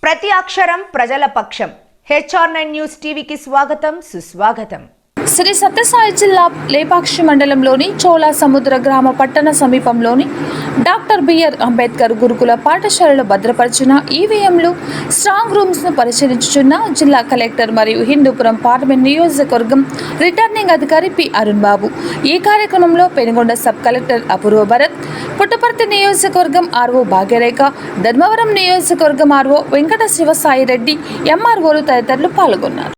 ప్రతి అక్షరం ప్రజల పక్షం. HR9 న్యూస్ టీవీకి స్వాగతం, సుస్వాగతం. శ్రీ సత్యసాయి జిల్లా లేపాక్షి మండలంలోని చోళా సముద్ర గ్రామ పట్టణ సమీపంలోని డాక్టర్ బిఆర్ అంబేద్కర్ గురుకుల పాఠశాలలో భద్రపరిచిన ఈవీఎంలు, స్ట్రాంగ్ రూమ్స్ను పరిశీలించుచున్న జిల్లా కలెక్టర్ మరియు హిందూపురం పార్లమెంట్ నియోజకవర్గం రిటర్నింగ్ అధికారి పి అరుణ్ బాబు. ఈ కార్యక్రమంలో పెనుగొండ సబ్ కలెక్టర్ అపూర్వ భరత్, పుట్టపర్తి నియోజకవర్గం ఆర్ఓ భాగ్యరేఖ, ధర్మవరం నియోజకవర్గం ఆర్ఓ వెంకట శివసాయి రెడ్డి, ఎంఆర్ఓలు తదితరులు పాల్గొన్నారు.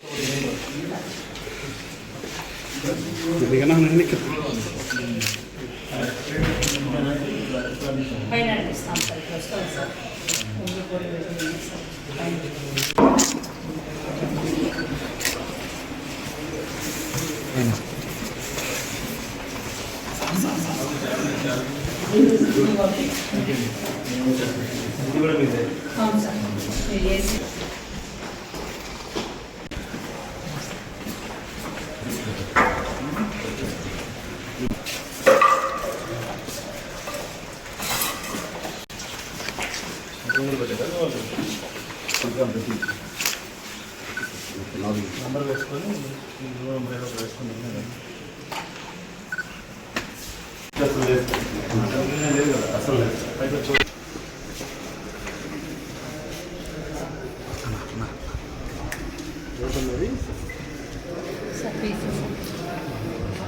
నంబర్ వేసుకొని వేసుకుని అసలు లేదు.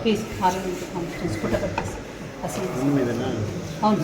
ప్లీజ్ పుట్టపర్తి అసలు అవును.